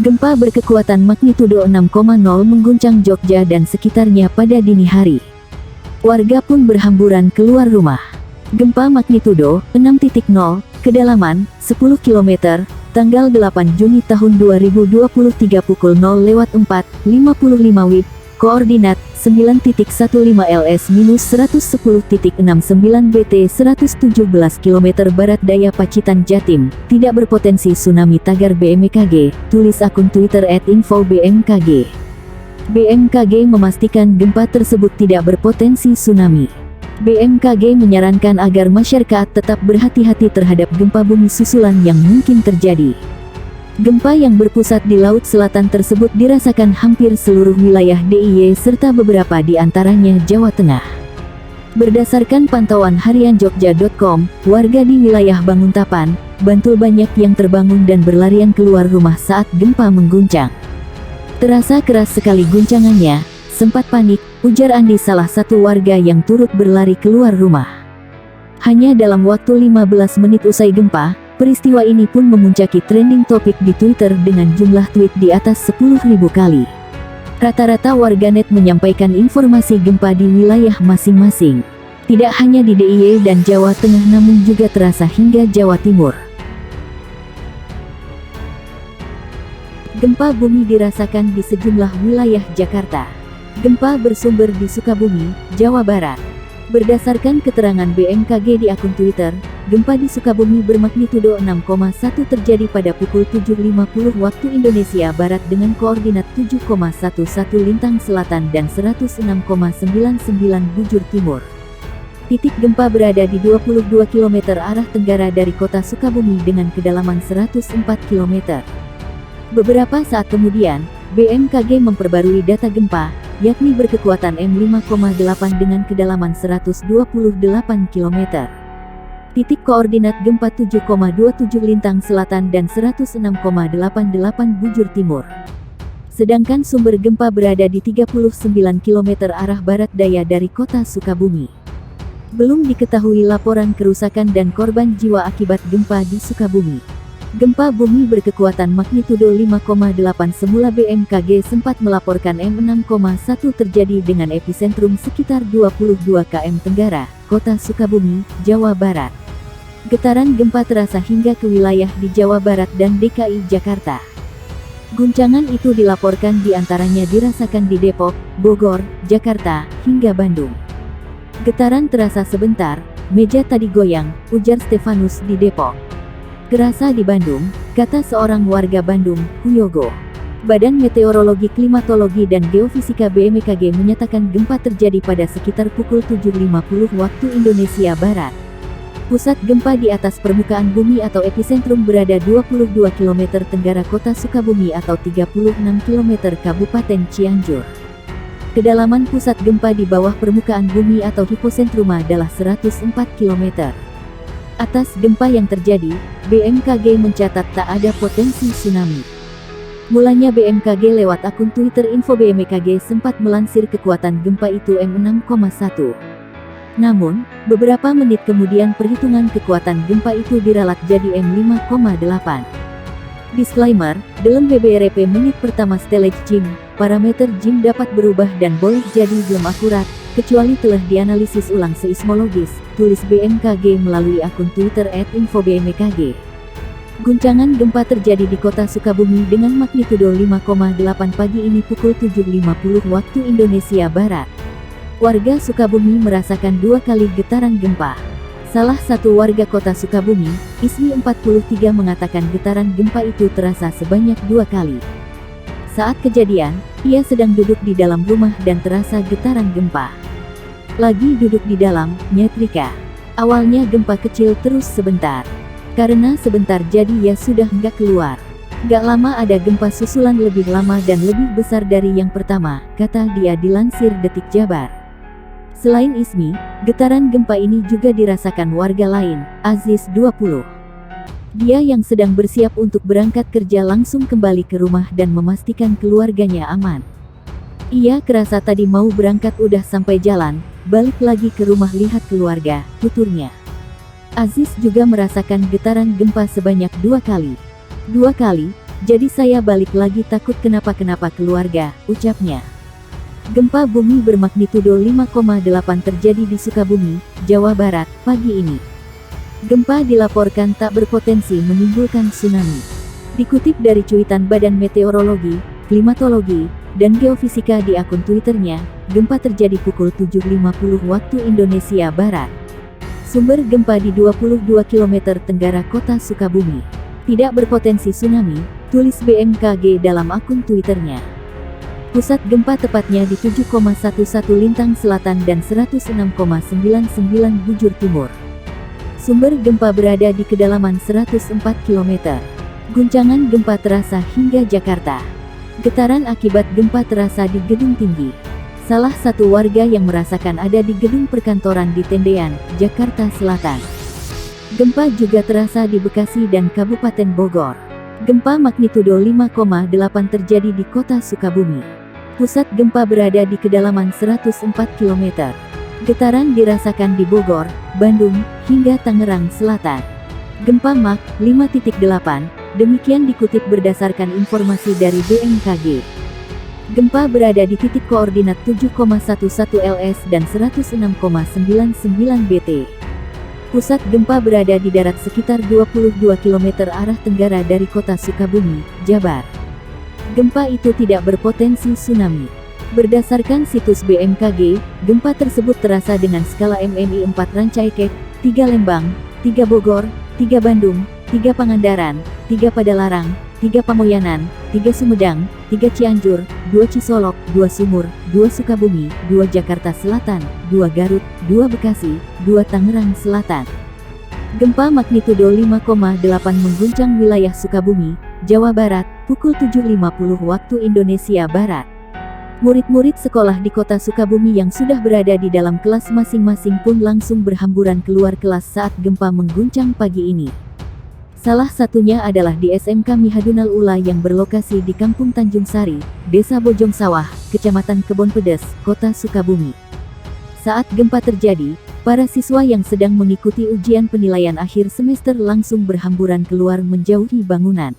Gempa berkekuatan magnitudo 6,0 mengguncang Jogja dan sekitarnya pada dini hari. Warga pun berhamburan keluar rumah. Gempa magnitudo 6.0, kedalaman 10 km, tanggal 8 Juni tahun 2023 pukul 0:4:55 WIB, koordinat 9.15 LS-110.69 BT 117 km Barat Daya Pacitan Jatim, tidak berpotensi tsunami tagar BMKG, tulis akun Twitter @info_bmkg. BMKG memastikan gempa tersebut tidak berpotensi tsunami. BMKG menyarankan agar masyarakat tetap berhati-hati terhadap gempa bumi susulan yang mungkin terjadi. Gempa yang berpusat di Laut Selatan tersebut dirasakan hampir seluruh wilayah DIY serta beberapa di antaranya Jawa Tengah. Berdasarkan pantauan harian Jogja.com, warga di wilayah Banguntapan, Bantul banyak yang terbangun dan berlarian keluar rumah saat gempa mengguncang. Terasa keras sekali guncangannya, sempat panik, ujar Andi salah satu warga yang turut berlari keluar rumah. Hanya dalam waktu 15 menit usai gempa, peristiwa ini pun memuncaki trending topik di Twitter dengan jumlah tweet di atas 10.000 kali. Rata-rata warganet menyampaikan informasi gempa di wilayah masing-masing. Tidak hanya di DIY dan Jawa Tengah namun juga terasa hingga Jawa Timur. Gempa bumi dirasakan di sejumlah wilayah Jakarta. Gempa bersumber di Sukabumi, Jawa Barat. Berdasarkan keterangan BMKG di akun Twitter, gempa di Sukabumi bermagnitudo 6,1 terjadi pada pukul 7.50 waktu Indonesia Barat dengan koordinat 7,11 lintang selatan dan 106,99 bujur timur. Titik gempa berada di 22 km arah tenggara dari kota Sukabumi dengan kedalaman 104 km. Beberapa saat kemudian, BMKG memperbarui data gempa, yakni berkekuatan M5,8 dengan kedalaman 128 km. Titik koordinat gempa 7,27 lintang selatan dan 106,88 bujur timur. Sedangkan sumber gempa berada di 39 km arah barat daya dari kota Sukabumi. Belum diketahui laporan kerusakan dan korban jiwa akibat gempa di Sukabumi. Gempa bumi berkekuatan magnitudo 5,8 semula BMKG sempat melaporkan M6,1 terjadi dengan epicentrum sekitar 22 km tenggara, kota Sukabumi, Jawa Barat. Getaran gempa terasa hingga ke wilayah di Jawa Barat dan DKI Jakarta. Guncangan itu dilaporkan diantaranya dirasakan di Depok, Bogor, Jakarta, hingga Bandung. Getaran terasa sebentar, meja tadi goyang, ujar Stefanus di Depok. Kerasa di Bandung, kata seorang warga Bandung, Huyogo. Badan Meteorologi Klimatologi dan Geofisika BMKG menyatakan gempa terjadi pada sekitar pukul 7.50 waktu Indonesia Barat. Pusat gempa di atas permukaan bumi atau epicentrum berada 22 km tenggara kota Sukabumi atau 36 km Kabupaten Cianjur. Kedalaman pusat gempa di bawah permukaan bumi atau hipocentrum adalah 104 km. Atas gempa yang terjadi, BMKG mencatat tak ada potensi tsunami. Mulanya BMKG lewat akun Twitter info BMKG sempat melansir kekuatan gempa itu M6,1. Namun, beberapa menit kemudian perhitungan kekuatan gempa itu diralat jadi M5,8. Disclaimer, dalam BBRP menit pertama stelage JIM, parameter JIM dapat berubah dan boleh jadi belum akurat, kecuali telah dianalisis ulang seismologis, tulis BMKG melalui akun Twitter @info_bmkg. Guncangan gempa terjadi di kota Sukabumi dengan magnitudo 5,8 pagi ini pukul 7.50 waktu Indonesia Barat. Warga Sukabumi merasakan 2 kali getaran gempa. Salah satu warga kota Sukabumi, Ismi 43 mengatakan getaran gempa itu terasa sebanyak 2 kali. Saat kejadian, ia sedang duduk di dalam rumah dan terasa getaran gempa. Lagi duduk di dalam, nyetrika. Awalnya gempa kecil terus sebentar. Karena sebentar jadi ya sudah nggak keluar. Gak lama ada gempa susulan lebih lama dan lebih besar dari yang pertama, kata dia dilansir Detik Jabar. Selain Ismi, getaran gempa ini juga dirasakan warga lain, Aziz 20. Dia yang sedang bersiap untuk berangkat kerja langsung kembali ke rumah dan memastikan keluarganya aman. Ia kerasa tadi mau berangkat udah sampai jalan, balik lagi ke rumah lihat keluarga, tuturnya. Aziz juga merasakan getaran gempa sebanyak 2 kali. 2 kali, Jadi saya balik lagi takut kenapa-kenapa keluarga, ucapnya. Gempa bumi bermagnitudo 5,8 terjadi di Sukabumi, Jawa Barat, pagi ini. Gempa dilaporkan tak berpotensi menimbulkan tsunami. Dikutip dari cuitan Badan Meteorologi, Klimatologi, dan Geofisika di akun Twitternya, gempa terjadi pukul 7.50 waktu Indonesia Barat. Sumber gempa di 22 km tenggara kota Sukabumi. Tidak berpotensi tsunami, tulis BMKG dalam akun Twitternya. Pusat gempa tepatnya di 7,11 Lintang Selatan dan 106,99 Bujur Timur. Sumber gempa berada di kedalaman 104 km. Guncangan gempa terasa hingga Jakarta. Getaran akibat gempa terasa di gedung tinggi. Salah satu warga yang merasakan ada di gedung perkantoran di Tendean, Jakarta Selatan. Gempa juga terasa di Bekasi dan Kabupaten Bogor. Gempa magnitudo 5,8 terjadi di kota Sukabumi. Pusat gempa berada di kedalaman 104 km. Getaran dirasakan di Bogor, Bandung, hingga Tangerang Selatan. Gempa Mach 5.8, demikian dikutip berdasarkan informasi dari BMKG. Gempa berada di titik koordinat 7,11 LS dan 106,99 BT. Pusat gempa berada di darat sekitar 22 km arah tenggara dari kota Sukabumi, Jabar. Gempa itu tidak berpotensi tsunami. Berdasarkan situs BMKG, gempa tersebut terasa dengan skala MMI 4 Rancaikek, 3 Lembang, 3 Bogor, 3 Bandung, 3 Pangandaran, 3 Padalarang, 3 Pamoyanan, 3 Sumedang, 3 Cianjur, 2 Cisolok, 2 Sumur, 2 Sukabumi, 2 Jakarta Selatan, 2 Garut, 2 Bekasi, 2 Tangerang Selatan. Gempa magnitudo 5,8 mengguncang wilayah Sukabumi, Jawa Barat, pukul 7.50 waktu Indonesia Barat. Murid-murid sekolah di kota Sukabumi yang sudah berada di dalam kelas masing-masing pun langsung berhamburan keluar kelas saat gempa mengguncang pagi ini. Salah satunya adalah di SMK Mihadunal Ula yang berlokasi di Kampung Tanjung Sari, Desa Bojong Sawah, Kecamatan Kebon Pedes, Kota Sukabumi. Saat gempa terjadi, para siswa yang sedang mengikuti ujian penilaian akhir semester langsung berhamburan keluar menjauhi bangunan.